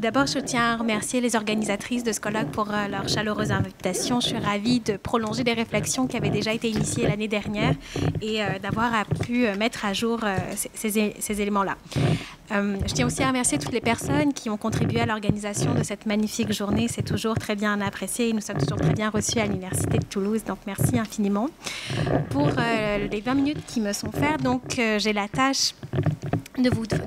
d'abord, je tiens à remercier les organisatrices de ce colloque pour leur chaleureuse invitation. Je suis ravie de prolonger des réflexions qui avaient déjà été initiées l'année dernière et d'avoir pu mettre à jour ces éléments-là. Je tiens aussi à remercier toutes les personnes qui ont contribué à l'organisation de cette magnifique journée. C'est toujours très bien apprécié et nous sommes toujours très bien reçus à l'Université de Toulouse. Donc, merci infiniment. Pour les 20 minutes qui me sont offertes, donc, j'ai la tâche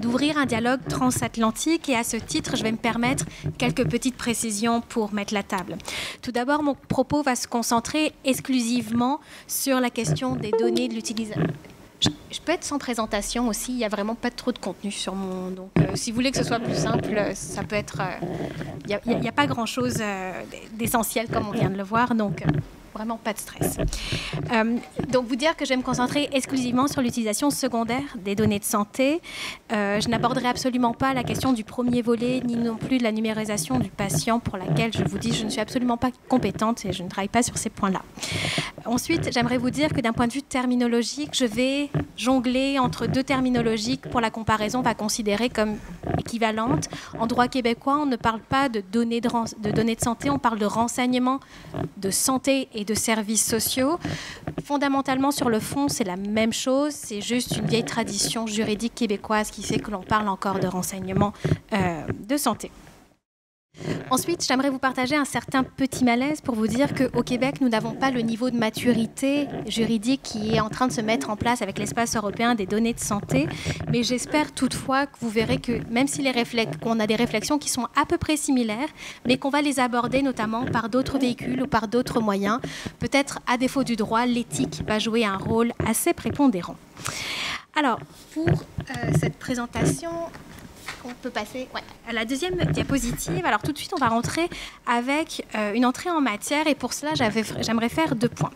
d'ouvrir un dialogue transatlantique et à ce titre, je vais me permettre quelques petites précisions pour mettre la table. Tout d'abord, mon propos va se concentrer exclusivement sur la question des données de l'utilisateur. Je peux être sans présentation aussi, il n'y a vraiment pas trop de contenu sur mon... Donc, si vous voulez que ce soit plus simple, ça peut être... Il n'y a pas grand-chose d'essentiel comme on vient de le voir, donc... Vraiment pas de stress. Donc, vous dire que je vais me concentrer exclusivement sur l'utilisation secondaire des données de santé. Je n'aborderai absolument pas la question du premier volet, ni non plus de la numérisation du patient, pour laquelle je vous dis je ne suis absolument pas compétente et je ne travaille pas sur ces points-là. Ensuite, j'aimerais vous dire que d'un point de vue terminologique, je vais jongler entre deux terminologies que pour la comparaison, on va considérer comme équivalentes. En droit québécois, on ne parle pas de données de santé, on parle de renseignements de santé et de services sociaux. Fondamentalement, sur le fond, c'est la même chose. C'est juste une vieille tradition juridique québécoise qui fait que l'on parle encore de renseignements de santé. Ensuite, j'aimerais vous partager un certain petit malaise pour vous dire qu'au Québec, nous n'avons pas le niveau de maturité juridique qui est en train de se mettre en place avec l'espace européen des données de santé. Mais j'espère toutefois que vous verrez que même si qu'on a des réflexions qui sont à peu près similaires, mais qu'on va les aborder notamment par d'autres véhicules ou par d'autres moyens, peut-être à défaut du droit, l'éthique va jouer un rôle assez prépondérant. Alors, pour cette présentation... On peut passer à la deuxième diapositive. Alors tout de suite, on va rentrer avec une entrée en matière et pour cela, j'aimerais faire 2 points.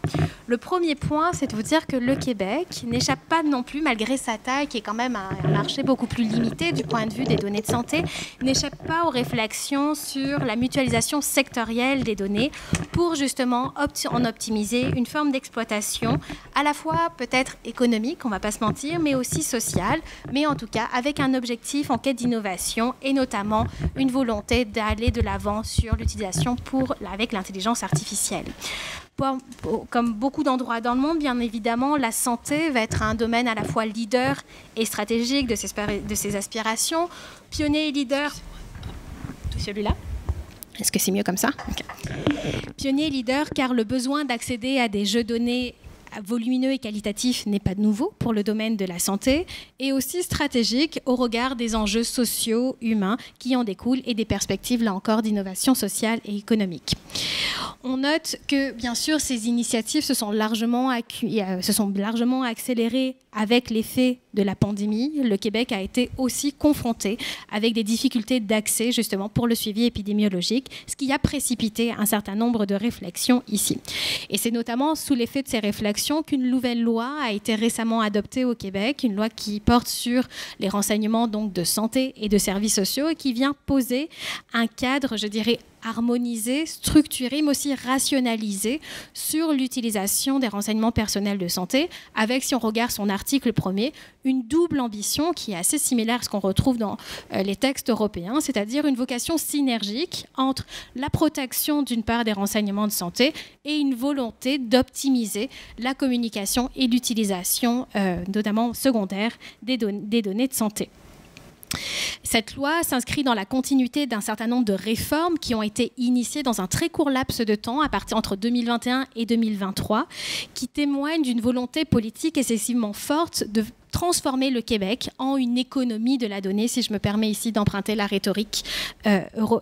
Le premier point, c'est de vous dire que le Québec n'échappe pas non plus, malgré sa taille, qui est quand même un marché beaucoup plus limité du point de vue des données de santé, n'échappe pas aux réflexions sur la mutualisation sectorielle des données pour justement en optimiser une forme d'exploitation à la fois peut-être économique, on ne va pas se mentir, mais aussi sociale, mais en tout cas avec un objectif en quête d'innovation et notamment une volonté d'aller de l'avant sur l'utilisation avec l'intelligence artificielle. Comme beaucoup d'endroits dans le monde, bien évidemment, la santé va être un domaine à la fois leader et stratégique de ses aspirations. Pionnier et leader... Celui-là ? Est-ce que c'est mieux comme ça ? Okay. Pionnier et leader, car le besoin d'accéder à des jeux données volumineux et qualitatif n'est pas nouveau pour le domaine de la santé et aussi stratégique au regard des enjeux sociaux, humains qui en découlent et des perspectives, là encore, d'innovation sociale et économique. On note que, bien sûr, ces initiatives se sont largement accélérées avec l'effet de la pandémie. Le Québec a été aussi confronté avec des difficultés d'accès, justement, pour le suivi épidémiologique, ce qui a précipité un certain nombre de réflexions ici. Et c'est notamment sous l'effet de ces réflexions qu'une nouvelle loi a été récemment adoptée au Québec, une loi qui porte sur les renseignements donc, de santé et de services sociaux et qui vient poser un cadre, je dirais, harmonisé, structuré, mais aussi rationalisé sur l'utilisation des renseignements personnels de santé, avec, si on regarde son article premier, une double ambition qui est assez similaire à ce qu'on retrouve dans les textes européens, c'est-à-dire une vocation synergique entre la protection d'une part des renseignements de santé et une volonté d'optimiser la communication et l'utilisation, notamment secondaire, des données de santé. Cette loi s'inscrit dans la continuité d'un certain nombre de réformes qui ont été initiées dans un très court laps de temps, entre 2021 et 2023, qui témoignent d'une volonté politique excessivement forte de transformer le Québec en une économie de la donnée, si je me permets ici d'emprunter la rhétorique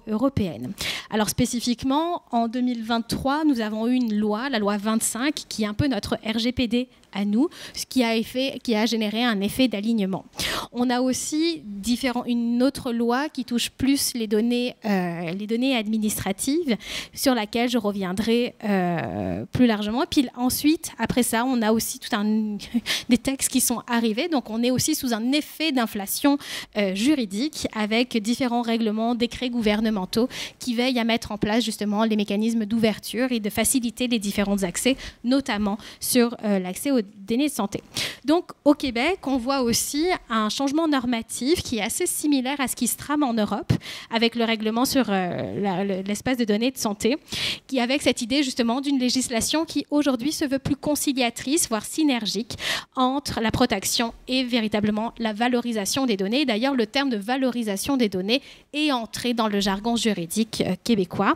européenne. Alors spécifiquement, en 2023, nous avons eu une loi, la loi 25, qui est un peu notre RGPD à nous, ce qui a généré un effet d'alignement. On a aussi une autre loi qui touche plus les données administratives, sur laquelle je reviendrai plus largement. Et puis ensuite, après ça, on a aussi des textes qui sont arrivés. Donc, on est aussi sous un effet d'inflation juridique avec différents règlements, décrets gouvernementaux qui veillent à mettre en place justement les mécanismes d'ouverture et de faciliter les différents accès, notamment sur l'accès aux données de santé. Donc, au Québec, on voit aussi un changement normatif qui est assez similaire à ce qui se trame en Europe, avec le règlement sur l'espace de données de santé, qui avec cette idée justement d'une législation qui aujourd'hui se veut plus conciliatrice, voire synergique, entre la protection et véritablement la valorisation des données. D'ailleurs, le terme de valorisation des données est entré dans le jargon juridique québécois.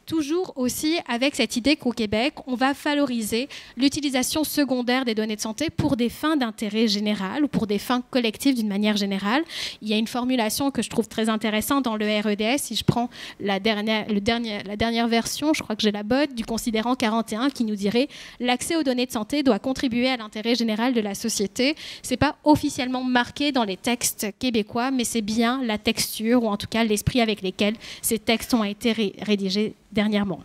Toujours aussi avec cette idée qu'au Québec, on va valoriser l'utilisation secondaire des données de santé pour des fins d'intérêt général ou pour des fins collectives d'une manière générale. Il y a une formulation que je trouve très intéressante dans le REDS. Si je prends la dernière version, je crois que j'ai la bonne, du considérant 41 qui nous dirait « L'accès aux données de santé doit contribuer à l'intérêt général de la société ». Ce n'est pas officiellement marqué dans les textes québécois, mais c'est bien la texture ou en tout cas l'esprit avec lesquels ces textes ont été rédigés dernièrement.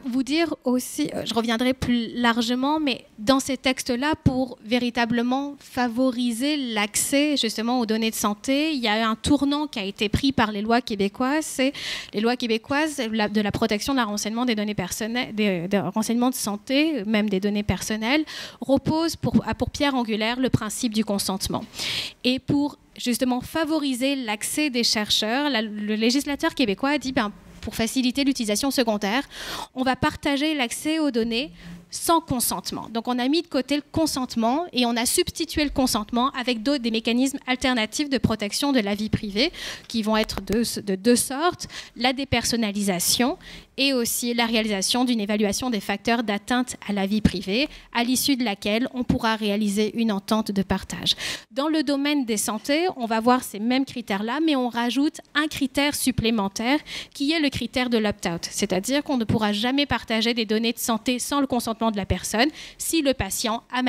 Vous dire aussi, je reviendrai plus largement, mais dans ces textes-là, pour véritablement favoriser l'accès justement aux données de santé, il y a un tournant qui a été pris par les lois québécoises. C'est les lois québécoises de la protection d'un renseignement des données personnelles, des renseignements de santé, même des données personnelles, reposent pour pierre angulaire le principe du consentement. Et pour justement favoriser l'accès des chercheurs, le législateur québécois a dit, pour faciliter l'utilisation secondaire, on va partager l'accès aux données sans consentement. Donc, on a mis de côté le consentement et on a substitué le consentement avec des mécanismes alternatifs de protection de la vie privée qui vont être de deux sortes, la dépersonnalisation et aussi la réalisation d'une évaluation des facteurs d'atteinte à la vie privée, à l'issue de laquelle on pourra réaliser une entente de partage. Dans le domaine des santé, on va voir ces mêmes critères-là, mais on rajoute un critère supplémentaire qui est le critère de l'opt-out, c'est-à-dire qu'on ne pourra jamais partager des données de santé sans le consentement de la personne si le patient a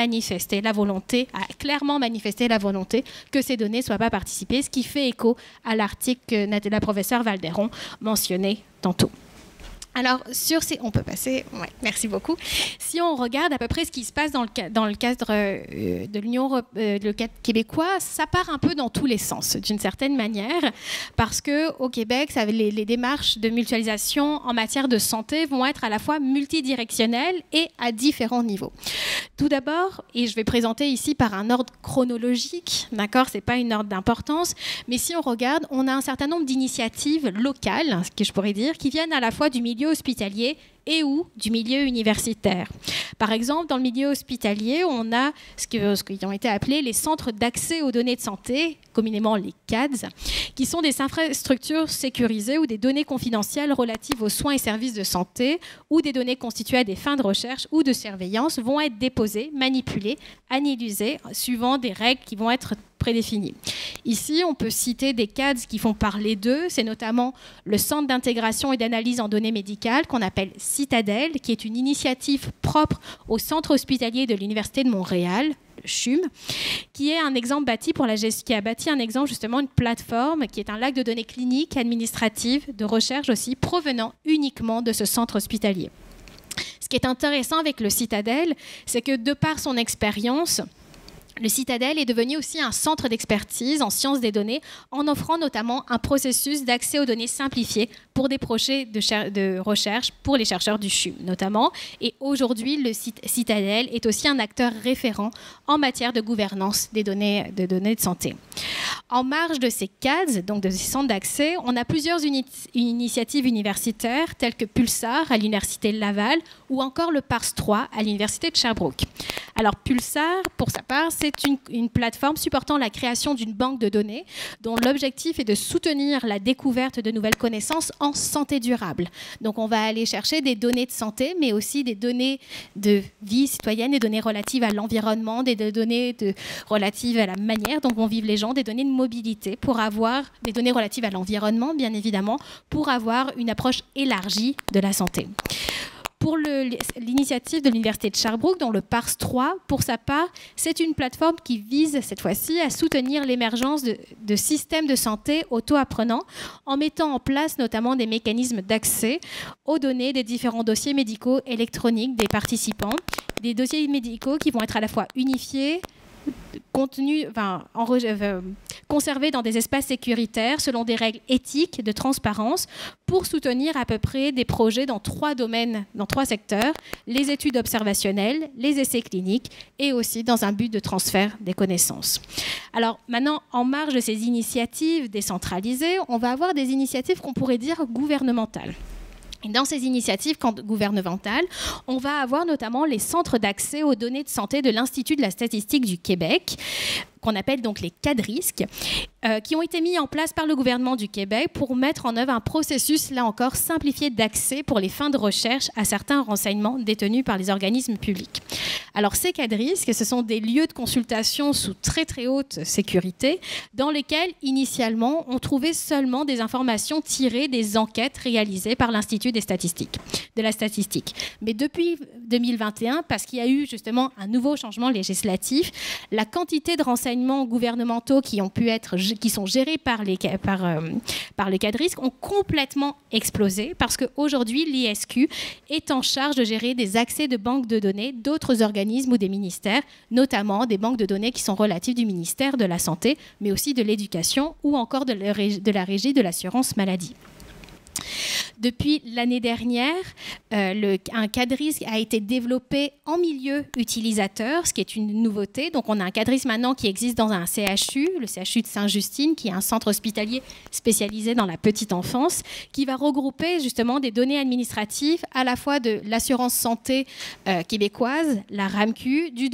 clairement manifesté la volonté que ces données ne soient pas participées, ce qui fait écho à l'article que la professeure Valderon mentionnait tantôt. Alors, on peut passer, ouais, merci beaucoup. Si on regarde à peu près ce qui se passe dans le cadre de l'Union européenne, le cadre québécois, ça part un peu dans tous les sens, d'une certaine manière, parce qu'au Québec, les démarches de mutualisation en matière de santé vont être à la fois multidirectionnelles et à différents niveaux. Tout d'abord, et je vais présenter ici par un ordre chronologique, d'accord, c'est pas une ordre d'importance, mais si on regarde, on a un certain nombre d'initiatives locales, ce que je pourrais dire, qui viennent à la fois du milieu hospitalier et ou du milieu universitaire. Par exemple, dans le milieu hospitalier, on a ce qui ont été appelés les centres d'accès aux données de santé, communément les CADS, qui sont des infrastructures sécurisées où des données confidentielles relatives aux soins et services de santé ou des données constituées à des fins de recherche ou de surveillance vont être déposées, manipulées, analysées, suivant des règles qui vont être prédéfinies. Ici, on peut citer des CADS qui font parler d'eux. C'est notamment le Centre d'intégration et d'analyse en données médicales qu'on appelle Citadel, qui est une initiative propre au Centre hospitalier de l'Université de Montréal, le CHUM, qui est un exemple qui a bâti un exemple justement une plateforme qui est un lac de données cliniques, administratives, de recherche aussi, provenant uniquement de ce centre hospitalier. Ce qui est intéressant avec le Citadel, c'est que de par son expérience, le Citadel est devenu aussi un centre d'expertise en sciences des données en offrant notamment un processus d'accès aux données simplifié pour des projets de recherche pour les chercheurs du CHUM notamment. Et aujourd'hui, le Citadel est aussi un acteur référent en matière de gouvernance des données de santé. En marge de ces CADS, donc de ces centres d'accès, on a plusieurs initiatives universitaires telles que Pulsar à l'Université de Laval ou encore le PARS 3 à l'Université de Sherbrooke. Alors Pulsar, pour sa part, c'est une plateforme supportant la création d'une banque de données dont l'objectif est de soutenir la découverte de nouvelles connaissances en santé durable. Donc on va aller chercher des données de santé, mais aussi des données de vie citoyenne, des données relatives à l'environnement, des données relatives à la manière dont vont vivre les gens, des données de mobilité pour avoir des données relatives à l'environnement, bien évidemment, pour avoir une approche élargie de la santé. Pour l'initiative de l'Université de Sherbrooke, dont le PARS 3, pour sa part, c'est une plateforme qui vise cette fois-ci à soutenir l'émergence de systèmes de santé auto-apprenants en mettant en place notamment des mécanismes d'accès aux données des différents dossiers médicaux électroniques des participants, des dossiers médicaux qui vont être à la fois unifiés, conservés dans des espaces sécuritaires selon des règles éthiques de transparence pour soutenir à peu près des projets dans 3 domaines, dans 3 secteurs, les études observationnelles, les essais cliniques et aussi dans un but de transfert des connaissances. Alors maintenant, en marge de ces initiatives décentralisées, on va avoir des initiatives qu'on pourrait dire gouvernementales. Et dans ces initiatives gouvernementales, on va avoir notamment les centres d'accès aux données de santé de l'Institut de la statistique du Québec, qu'on appelle donc les CADRISC, qui ont été mis en place par le gouvernement du Québec pour mettre en œuvre un processus, là encore, simplifié d'accès pour les fins de recherche à certains renseignements détenus par les organismes publics. Alors ces CADRISC, ce sont des lieux de consultation sous très très haute sécurité, dans lesquels, initialement, on trouvait seulement des informations tirées des enquêtes réalisées par l'Institut de la statistique. Mais depuis 2021, parce qu'il y a eu justement un nouveau changement législatif, la quantité de renseignements gouvernementaux qui sont gérés par les CADRISC ont complètement explosé parce qu'aujourd'hui, l'ISQ est en charge de gérer des accès de banques de données d'autres organismes ou des ministères, notamment des banques de données qui sont relatives du ministère de la Santé, mais aussi de l'Éducation ou encore de la Régie de l'assurance maladie. Depuis l'année dernière, un CADRISC a été développé en milieu utilisateur, ce qui est une nouveauté. Donc, on a un CADRISC maintenant qui existe dans un CHU, le CHU de Sainte-Justine, qui est un centre hospitalier spécialisé dans la petite enfance, qui va regrouper justement des données administratives à la fois de l'assurance santé québécoise, la RAMQ, du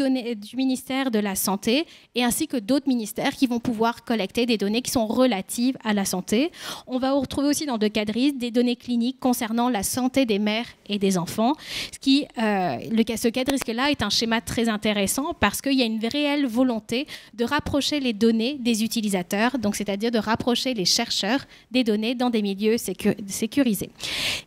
ministère de la Santé, et ainsi que d'autres ministères qui vont pouvoir collecter des données qui sont relatives à la santé. On va retrouver aussi dans le CADRISC des données cliniques concernant la santé des mères et des enfants. Ce CADRISC-là est un schéma très intéressant parce qu'il y a une réelle volonté de rapprocher les données des utilisateurs, donc c'est-à-dire de rapprocher les chercheurs des données dans des milieux sécurisés.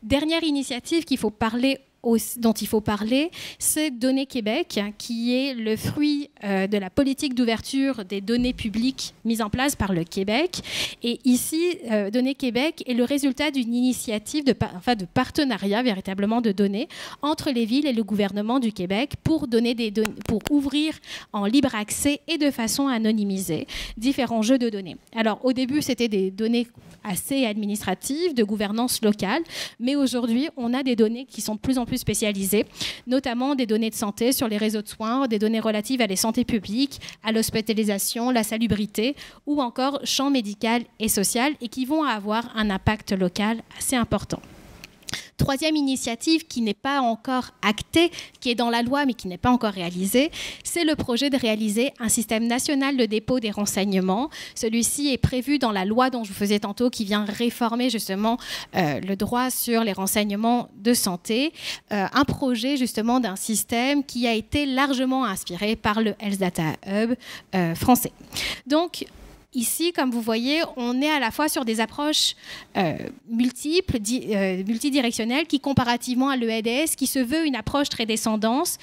Dernière initiative dont il faut parler, c'est Données Québec, qui est le fruit de la politique d'ouverture des données publiques mise en place par le Québec. Et ici, Données Québec est le résultat d'une initiative de partenariat véritablement de données entre les villes et le gouvernement du Québec pour ouvrir en libre accès et de façon anonymisée différents jeux de données. Alors au début, c'était des données assez administratives, de gouvernance locale, mais aujourd'hui, on a des données qui sont de plus en plus spécialisées, notamment des données de santé sur les réseaux de soins, des données relatives à la santé publique, à l'hospitalisation, la salubrité ou encore champ médical et social et qui vont avoir un impact local assez important. Troisième initiative qui n'est pas encore actée, qui est dans la loi mais qui n'est pas encore réalisée, c'est le projet de réaliser un système national de dépôt des renseignements. Celui-ci est prévu dans la loi dont je vous faisais tantôt, qui vient réformer justement le droit sur les renseignements de santé. Un projet justement d'un système qui a été largement inspiré par le Health Data Hub français. Donc, ici, comme vous voyez, on est à la fois sur des approches multidirectionnelles qui, comparativement à l'EADS, qui se veut une approche très descendante,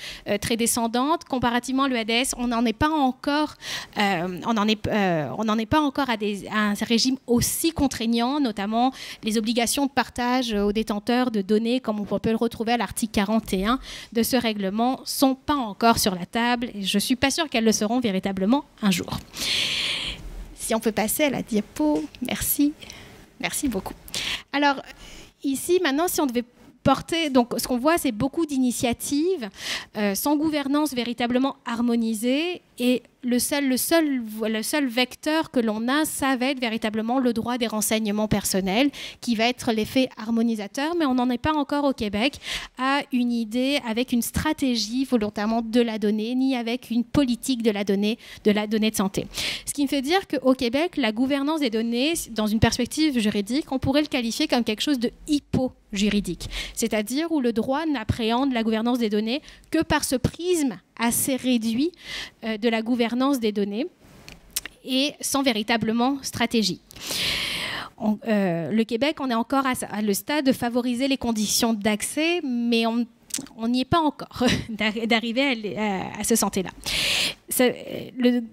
comparativement à l'EADS, on n'en est pas encore, à un régime aussi contraignant, notamment les obligations de partage aux détenteurs de données, comme on peut le retrouver à l'article 41 de ce règlement, sont pas encore sur la table. Et je ne suis pas sûre qu'elles le seront véritablement un jour. Si on peut passer à la diapo, merci. Merci beaucoup. Alors, ici, maintenant, si on devait porter... Donc, ce qu'on voit, c'est beaucoup d'initiatives sans gouvernance véritablement harmonisée. Et le seul vecteur que l'on a, ça va être véritablement le droit des renseignements personnels, qui va être l'effet harmonisateur, mais on n'en est pas encore au Québec à une idée avec une stratégie volontairement de la donnée, ni avec une politique de la donnée de santé. Ce qui me fait dire qu'au Québec, la gouvernance des données, dans une perspective juridique, on pourrait le qualifier comme quelque chose de hypo-juridique, c'est-à-dire où le droit n'appréhende la gouvernance des données que par ce prisme assez réduit de la gouvernance des données et sans véritablement stratégie. Le Québec, on est encore à le stade de favoriser les conditions d'accès, mais on n'y est pas encore d'arriver à ce santé-là.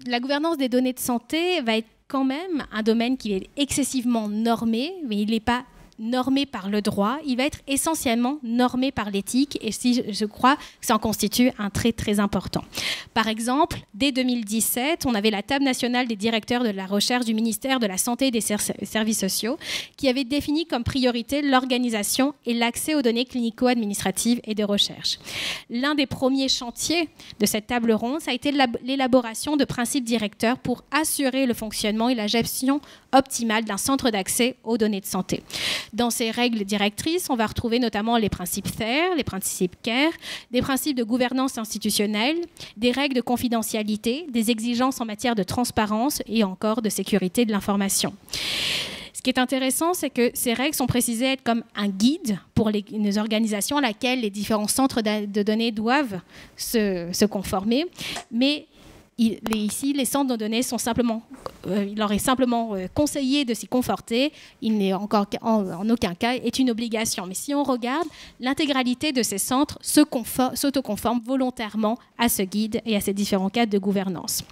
La gouvernance des données de santé va être quand même un domaine qui est excessivement normé, mais il n'est pas normé par le droit, il va être essentiellement normé par l'éthique, et je crois que ça en constitue un trait très important. Par exemple, dès 2017, on avait la table nationale des directeurs de la recherche du ministère de la Santé et des Services sociaux qui avait défini comme priorité l'organisation et l'accès aux données clinico-administratives et de recherche. L'un des premiers chantiers de cette table ronde, ça a été l'élaboration de principes directeurs pour assurer le fonctionnement et la gestion optimale d'un centre d'accès aux données de santé. Dans ces règles directrices, on va retrouver notamment les principes FAIR, les principes CARE, des principes de gouvernance institutionnelle, des règles de confidentialité, des exigences en matière de transparence et encore de sécurité de l'information. Ce qui est intéressant, c'est que ces règles sont précisées être comme un guide pour les organisations à laquelle les différents centres de données doivent se conformer, mais ici, les centres de données sont simplement, il leur est simplement conseillé de s'y conforter. Il n'est encore en aucun cas est une obligation. Mais si on regarde, l'intégralité de ces centres s'autoconforme volontairement à ce guide et à ces différents cadres de gouvernance.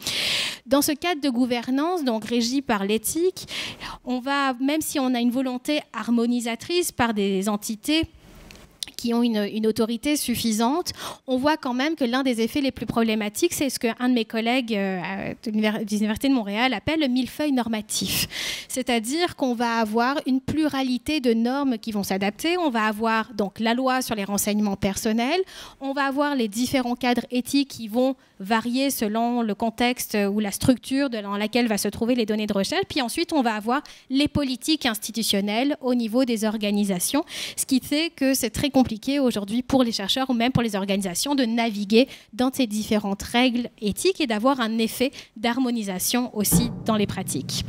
Dans ce cadre de gouvernance, donc régi par l'éthique, même si on a une volonté harmonisatrice par des entités qui ont une autorité suffisante, on voit quand même que l'un des effets les plus problématiques, c'est ce qu'un de mes collègues de l'Université de Montréal appelle le millefeuille normatif. C'est-à-dire qu'on va avoir une pluralité de normes qui vont s'adapter. On va avoir donc la loi sur les renseignements personnels, on va avoir les différents cadres éthiques qui vont varier selon le contexte ou la structure dans laquelle va se trouver les données de recherche. Puis ensuite, on va avoir les politiques institutionnelles au niveau des organisations, ce qui fait que c'est très compliqué aujourd'hui pour les chercheurs ou même pour les organisations de naviguer dans ces différentes règles éthiques et d'avoir un effet d'harmonisation aussi dans les pratiques.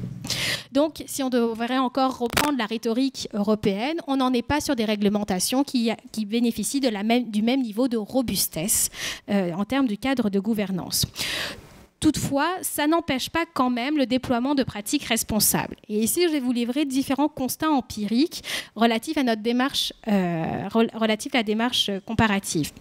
Donc, si on devrait encore reprendre la rhétorique européenne, on n'en est pas sur des réglementations qui bénéficient du même niveau de robustesse en termes du cadre de gouvernance. Toutefois, ça n'empêche pas quand même le déploiement de pratiques responsables. Et ici, je vais vous livrer différents constats empiriques relatifs à notre démarche, relatifs à la démarche comparative.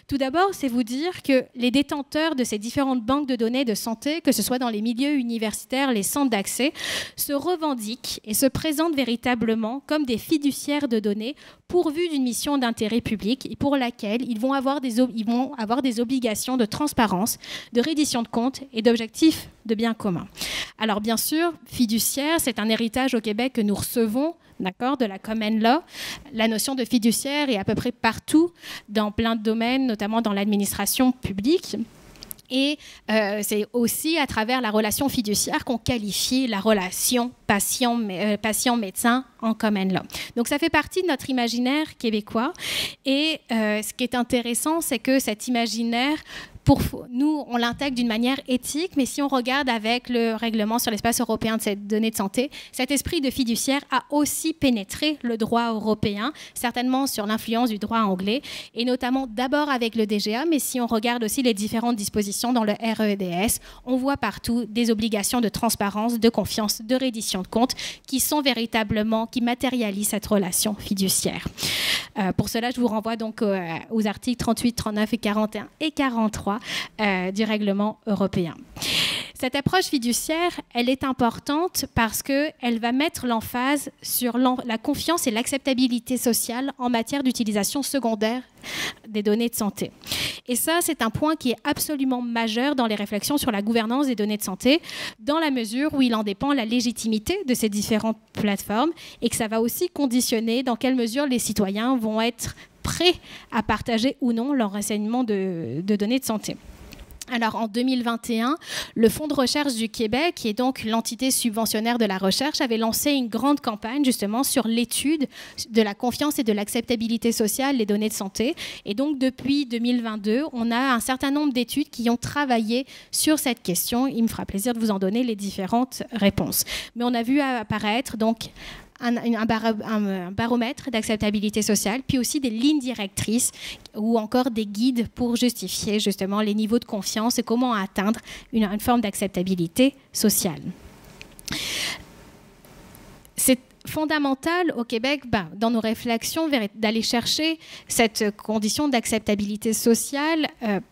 Tout d'abord, c'est vous dire que les détenteurs de ces différentes banques de données de santé, que ce soit dans les milieux universitaires, les centres d'accès, se revendiquent et se présentent véritablement comme des fiduciaires de données pourvus d'une mission d'intérêt public et pour laquelle ils vont avoir des obligations de transparence, de reddition de comptes et d'objectifs de bien commun. Alors bien sûr, fiduciaire, c'est un héritage au Québec que nous recevons, d'accord, de la common law. La notion de fiduciaire est à peu près partout dans plein de domaines, notamment dans l'administration publique. Et c'est aussi à travers la relation fiduciaire qu'on qualifie la relation patient-médecin en common law. Donc ça fait partie de notre imaginaire québécois. Et ce qui est intéressant, c'est que cet imaginaire, pour nous, on l'intègre d'une manière éthique, mais si on regarde avec le règlement sur l'espace européen de ces données de santé, cet esprit de fiduciaire a aussi pénétré le droit européen, certainement sur l'influence du droit anglais, et notamment d'abord avec le DGA, mais si on regarde aussi les différentes dispositions dans le REDS, on voit partout des obligations de transparence, de confiance, de reddition de comptes, qui sont véritablement, qui matérialisent cette relation fiduciaire. Pour cela, je vous renvoie donc aux articles 38, 39 et 41 et 43 du règlement européen. Cette approche fiduciaire, elle est importante parce qu'elle va mettre l'emphase sur la confiance et l'acceptabilité sociale en matière d'utilisation secondaire des données de santé. Et ça, c'est un point qui est absolument majeur dans les réflexions sur la gouvernance des données de santé, dans la mesure où il en dépend la légitimité de ces différentes plateformes et que ça va aussi conditionner dans quelle mesure les citoyens vont être prêts à partager ou non leur renseignement de données de santé. Alors, en 2021, le Fonds de recherche du Québec, qui est donc l'entité subventionnaire de la recherche, avait lancé une grande campagne justement sur l'étude de la confiance et de l'acceptabilité sociale des données de santé. Et donc, depuis 2022, on a un certain nombre d'études qui ont travaillé sur cette question. Il me fera plaisir de vous en donner les différentes réponses. Mais on a vu apparaître donc un baromètre d'acceptabilité sociale, puis aussi des lignes directrices ou encore des guides pour justifier justement les niveaux de confiance et comment atteindre une forme d'acceptabilité sociale. fondamental au Québec, dans nos réflexions, d'aller chercher cette condition d'acceptabilité sociale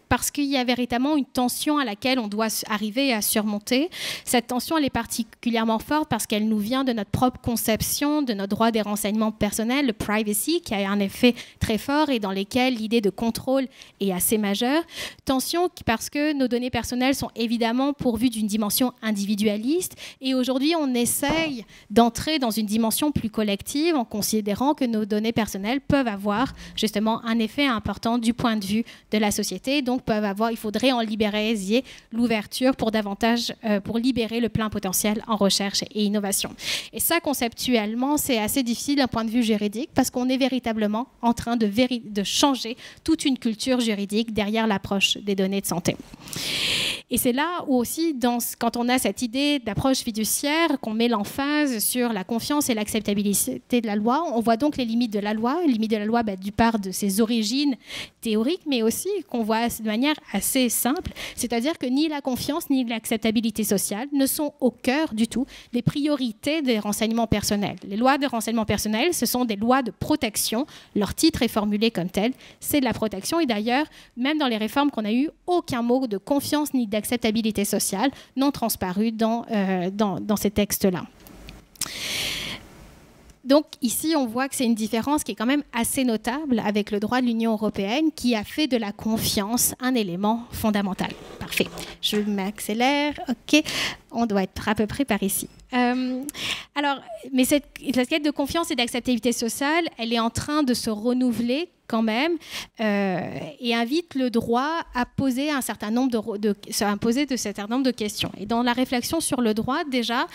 parce qu'il y a véritablement une tension à laquelle on doit arriver à surmonter. Cette tension, elle est particulièrement forte parce qu'elle nous vient de notre propre conception de notre droit des renseignements personnels, le privacy, qui a un effet très fort et dans lesquels l'idée de contrôle est assez majeure. Tension parce que nos données personnelles sont évidemment pourvues d'une dimension individualiste et aujourd'hui, on essaye d'entrer dans une dimension plus collective en considérant que nos données personnelles peuvent avoir justement un effet important du point de vue de la société. Donc, il faudrait en libérer l'ouverture pour pour libérer le plein potentiel en recherche et innovation. Et ça, conceptuellement, c'est assez difficile d'un point de vue juridique parce qu'on est véritablement en train de changer toute une culture juridique derrière l'approche des données de santé. Et c'est là où aussi, quand on a cette idée d'approche fiduciaire, qu'on met l'emphase sur la confiance et l'acceptabilité de la loi, on voit donc les limites de la loi, du part de ses origines théoriques, mais aussi qu'on voit de manière assez simple, c'est-à-dire que ni la confiance ni l'acceptabilité sociale ne sont au cœur du tout des priorités des renseignements personnels. Les lois de renseignement personnel, ce sont des lois de protection. Leur titre est formulé comme tel, c'est de la protection. Et d'ailleurs, même dans les réformes qu'on a eues, aucun mot de confiance ni d'acceptabilité sociale n'ont transparu dans ces textes-là. Donc ici, on voit que c'est une différence qui est quand même assez notable avec le droit de l'Union européenne qui a fait de la confiance un élément fondamental. Parfait. Je m'accélère. OK. On doit être à peu près par ici. Mais cette quête de confiance et d'acceptabilité sociale, elle est en train de se renouveler quand même et invite le droit à poser un certain nombre de questions. Et dans la réflexion sur le droit, déjà,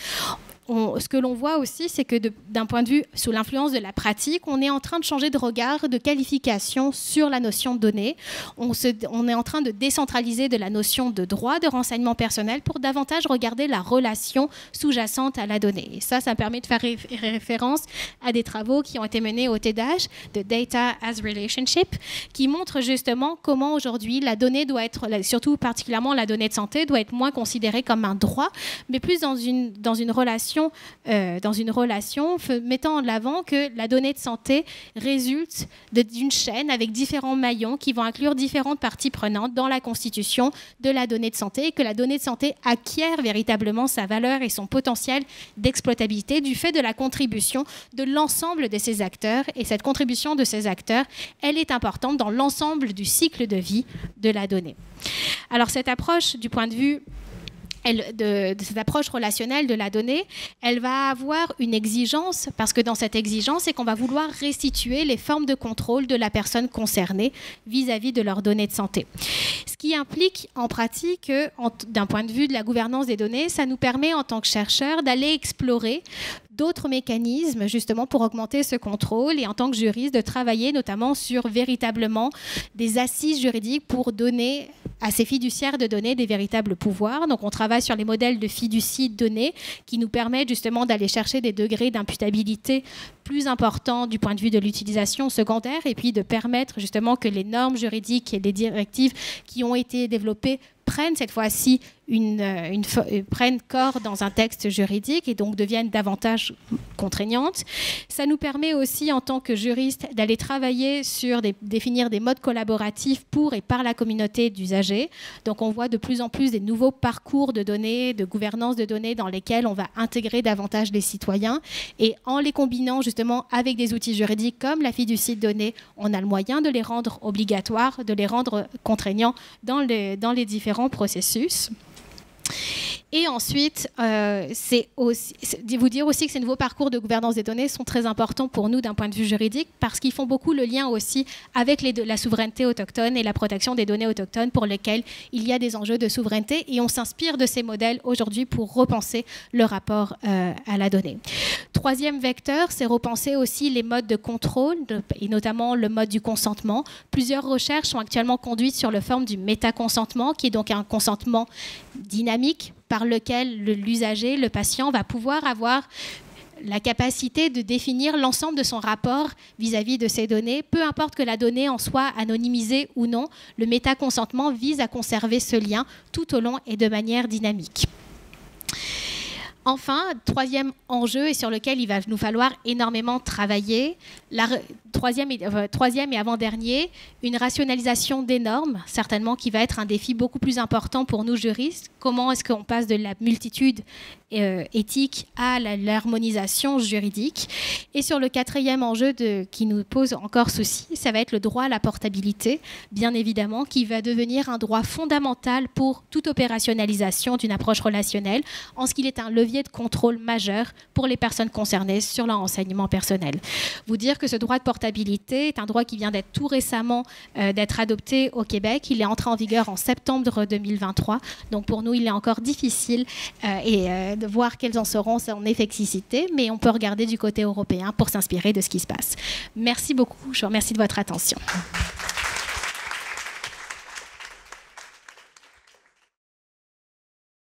ce que l'on voit aussi, c'est que d'un point de vue sous l'influence de la pratique, on est en train de changer de regard, de qualification sur la notion de données. On est en train de décentraliser de la notion de droit de renseignement personnel pour davantage regarder la relation sous-jacente à la donnée. Et ça permet de faire référence à des travaux qui ont été menés au TEDAH, de Data as Relationship, qui montrent justement comment aujourd'hui la donnée doit être, surtout particulièrement la donnée de santé, doit être moins considérée comme un droit, mais plus dans une relation mettant en avant que la donnée de santé résulte d'une chaîne avec différents maillons qui vont inclure différentes parties prenantes dans la constitution de la donnée de santé et que la donnée de santé acquiert véritablement sa valeur et son potentiel d'exploitabilité du fait de la contribution de l'ensemble de ces acteurs. Et cette contribution de ces acteurs, elle est importante dans l'ensemble du cycle de vie de la donnée. Alors cette approche du point de vue de cette approche relationnelle de la donnée, elle va avoir une exigence, parce que dans cette exigence, c'est qu'on va vouloir restituer les formes de contrôle de la personne concernée vis-à-vis de leurs données de santé. Ce qui implique en pratique que, d'un point de vue de la gouvernance des données, ça nous permet en tant que chercheurs d'aller explorer d'autres mécanismes justement pour augmenter ce contrôle et en tant que juriste de travailler notamment sur véritablement des assises juridiques pour donner à ces fiduciaires de donner des véritables pouvoirs. Donc on travaille sur les modèles de fiducie de données qui nous permettent justement d'aller chercher des degrés d'imputabilité plus importants du point de vue de l'utilisation secondaire et puis de permettre justement que les normes juridiques et les directives qui ont été développées prennent cette fois-ci prennent corps dans un texte juridique et donc deviennent davantage contraignantes. Ça nous permet aussi, en tant que juriste, d'aller travailler sur définir des modes collaboratifs pour et par la communauté d'usagers. Donc on voit de plus en plus des nouveaux parcours de données, de gouvernance de données dans lesquels on va intégrer davantage les citoyens. Et en les combinant justement avec des outils juridiques comme la fiducie de données, on a le moyen de les rendre obligatoires, de les rendre contraignants dans les différents processus. Et ensuite, vous dire aussi que ces nouveaux parcours de gouvernance des données sont très importants pour nous d'un point de vue juridique parce qu'ils font beaucoup le lien aussi avec la souveraineté autochtone et la protection des données autochtones pour lesquelles il y a des enjeux de souveraineté et on s'inspire de ces modèles aujourd'hui pour repenser le rapport à la donnée. Troisième vecteur, c'est repenser aussi les modes de contrôle et notamment le mode du consentement. Plusieurs recherches sont actuellement conduites sur la forme du métaconsentement qui est donc un consentement dynamique par lequel l'usager, le patient, va pouvoir avoir la capacité de définir l'ensemble de son rapport vis-à-vis de ces données. Peu importe que la donnée en soit anonymisée ou non, le métaconsentement vise à conserver ce lien tout au long et de manière dynamique. Enfin, troisième enjeu et sur lequel il va nous falloir énormément travailler, troisième et avant-dernier, une rationalisation des normes, certainement qui va être un défi beaucoup plus important pour nous juristes. Comment est-ce qu'on passe de la multitude éthique à l'harmonisation juridique? Et sur le quatrième enjeu qui nous pose encore souci, ça va être le droit à la portabilité, bien évidemment, qui va devenir un droit fondamental pour toute opérationnalisation d'une approche relationnelle, en ce qu'il est un levier de contrôle majeur pour les personnes concernées sur leur renseignement personnel. Vous dire que ce droit de portabilité est un droit qui vient d'être tout récemment d'être adopté au Québec. Il est entré en vigueur en septembre 2023. Donc pour nous, il est encore difficile de voir quelles en seront son efficacité, mais on peut regarder du côté européen pour s'inspirer de ce qui se passe. Merci beaucoup. Je vous remercie de votre attention.